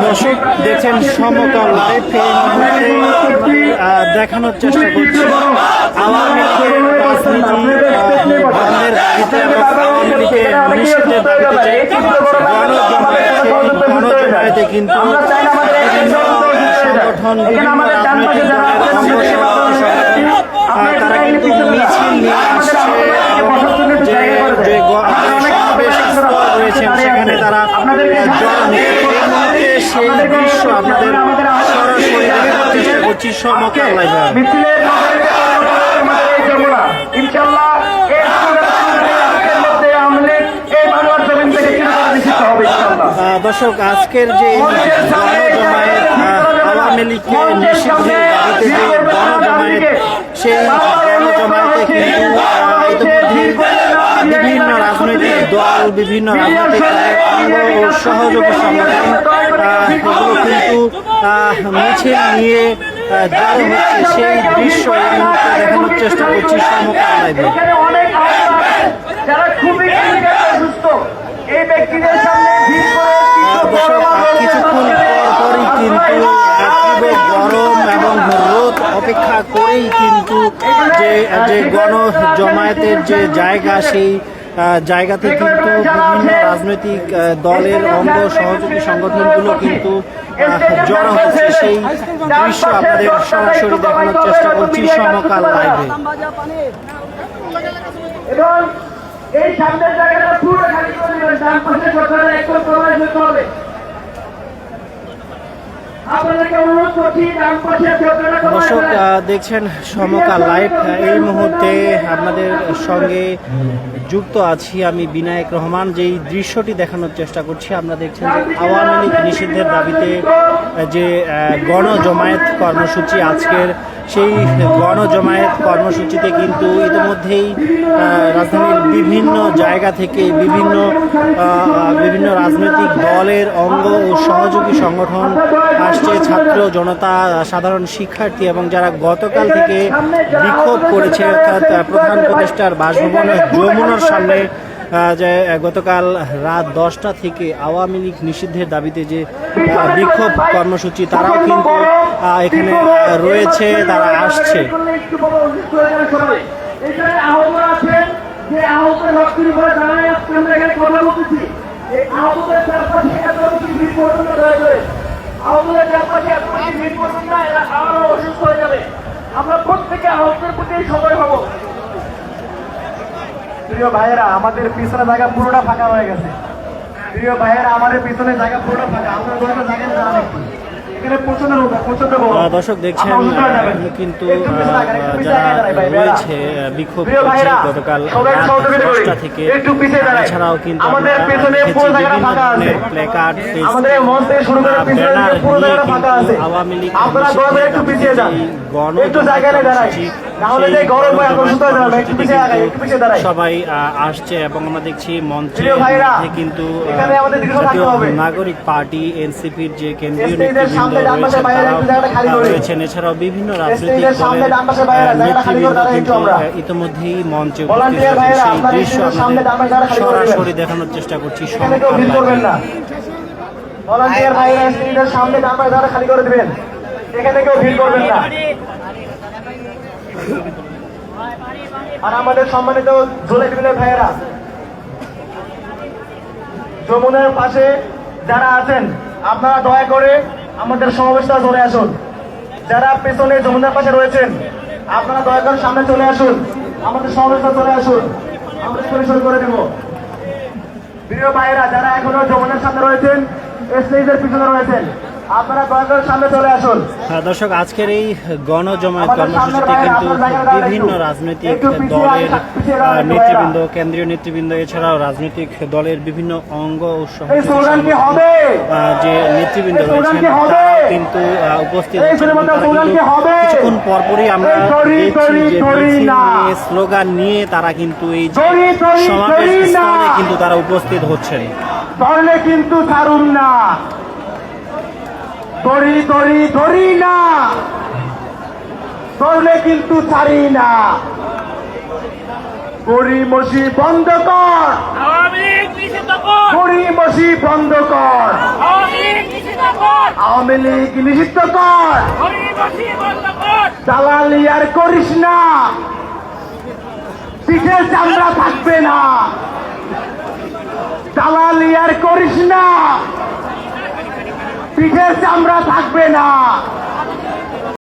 দর্শক দেখছেন সমতল লাইভ এই মুহূর্তে দেখানোর চেষ্টা করছি আওয়ামী লীগের রাজনীতি বন্ধের দাবিতে এবং আওয়ামী লীগের নিষিদ্ধের দাবিতে গণজমায়েতে কিন্তু বিভিন্ন সংগঠন বিভিন্ন রাজনৈতিক দলের তারা কিন্তু মিছিল নিয়ে আসছে এবং যে সমাবেশ স্থল রয়েছেন সেখানে তারা সেই দৃশ্য আপনাদের সরাসরি দেখার চেষ্টা করছি সমকাল লাইভে। দর্শক আজকের যে গণজমায়েত আওয়ামী লীগকে নিষিদ্ধের দাবিতে যে গণজমায়েত সেই গণজমায়েতে কিন্তু ইতিমধ্যে বিভিন্ন রাজনৈতিক দল বিভিন্ন রাজনৈতিক অঙ্গ ও সহযোগী সংগঠন এগুলো কিন্তু মিছিল নিয়ে জড়ো হচ্ছে সেই দৃশ্য এই মুহূর্তে দেখানোর চেষ্টা করছি সমকাল লাইভে। কিছুক্ষণ পরই কিন্তু গরম এবং রোদ অপেক্ষা করেই কিন্তু যে গণজমায়েতের যে জায়গা সেই জায়গাতে কিন্তু বিভিন্ন রাজনৈতিক দলের অঙ্গ সহযোগী সংগঠনগুলো কিন্তু জড়ো হচ্ছে সেই দৃশ্য আপনাদের সরাসরি দেখানোর চেষ্টা করছি সমকাল লাইভে। এই সামনের জায়গাটা পুরো খালি করে দিবেন, ডান পাশে সরকারের একদম প্রমাণ করতে হবে। দর্শক দেখছেন সমকাল লাইভ এই মুহূর্তে আপনাদের সঙ্গে যুক্ত আছি আমি বিনায়ক রহমান। যেই দৃশ্যটি দেখানোর চেষ্টা করছি আমরা দেখছেন যে আওয়ামী লীগ নিষিদ্ধের দাবিতে যে গণজমায়েত কর্মসূচি আজকের সেই গণজমায়েত কর্মসূচিতে কিন্তু ইতিমধ্যেই রাজধানীর বিভিন্ন জায়গা থেকে বিভিন্ন রাজনৈতিক দলের অঙ্গ ও সহযোগী সংগঠন আসছে, ছাত্র জনতা সাধারণ শিক্ষার্থী এবং যারা গতকাল থেকে বিক্ষোভ করেছে অর্থাৎ প্রধান উপদেষ্টার বাসভবন যমুনার সামনে যে গতকাল রাত 10টা থেকে আওয়ামী লীগ নিষিদ্ধের দাবিতে যে বিক্ষোভ কর্মসূচি তারাও কিন্তু এখানে রয়েছে, তারা আসছে। আমরা প্রত্যেকে আহতের প্রতি সদয় হব। প্রিয় ভাইয়েরা, আমাদের পিছনে জায়গা পুরোটা ফাঁকা হয়ে গেছে। প্রিয় ভাইয়েরা, আমাদের পিছনে জায়গা পুরোটা ফাঁকা, আমরা জায়গা না দর্শক দেখছেন কিন্তু যারা রয়েছে বিক্ষোভ করছে গতকাল রাত 10টা থেকে, এছাড়াও কিন্তু প্ল্যাকার্ড ব্যানার নিয়ে কিন্তু আওয়ামী লীগ সবাই আসছে এবং আমরা দেখছি মঞ্চে কিন্তু নাগরিক পার্টি এনসিপির যে কেন্দ্রীয় নেতৃবৃন্দ রয়েছেন, এছাড়াও বিভিন্ন রাজনৈতিক দলের নেতৃবৃন্দ কিন্তু ইতিমধ্যেই মঞ্চে উপস্থিত হয়েছে। সেই দৃশ্য আপনাদের সরাসরি দেখানোর চেষ্টা করছি আর আমাদের সম্মানিত জোলের ভাইয়েরা, যমুনার পাশে যারা আছেন আপনারা দয়া করে আমাদের সমাবেশটা চলে আসুন। যারা পেছনে যমুনার পাশে রয়েছেন আপনারা দয়া করে সামনে চলে আসুন, আমাদের সমাবেশটা চলে আসুন, আমরা পরিশোধ করে দেব। প্রিয় ভাইয়েরা, যারা এখনো যমুনার সামনে রয়েছেন, স্টেজের পিছনে রয়েছেন, আপনারা দয়া করে সামনে চলে আসুন। দর্শক আজকের এই গণজমায়েত কর্মসূচিতে কিন্তু বিভিন্ন রাজনৈতিক দলের নেতৃবৃন্দ, কেন্দ্রীয় নেতৃবৃন্দ, এছাড়াও রাজনৈতিক দলের বিভিন্ন অঙ্গ ও যে নেতৃবৃন্দ রয়েছেন তারা কিন্তু উপস্থিত হচ্ছেন। কিছুক্ষণ পরপরই আমরা দেখছি যে স্লোগান নিয়ে তারা কিন্তু এই যে সমাবেশ স্থলে কিন্তু তারা উপস্থিত হচ্ছেন। কিন্তু ছাড়ুন না, দড়ি দড়ি দড়ি না, ধরলে কিন্তু ছাড়ি না। গড়িমসি বন্ধ কর, গড়িমসি বন্ধ কর, আওয়ামী লীগ নিষিদ্ধ কর, দালালি আর করিস না, পিঠের চামড়া থাকবে না, দালালি আর করিস না, পিঠের চামড়া থাকবে না।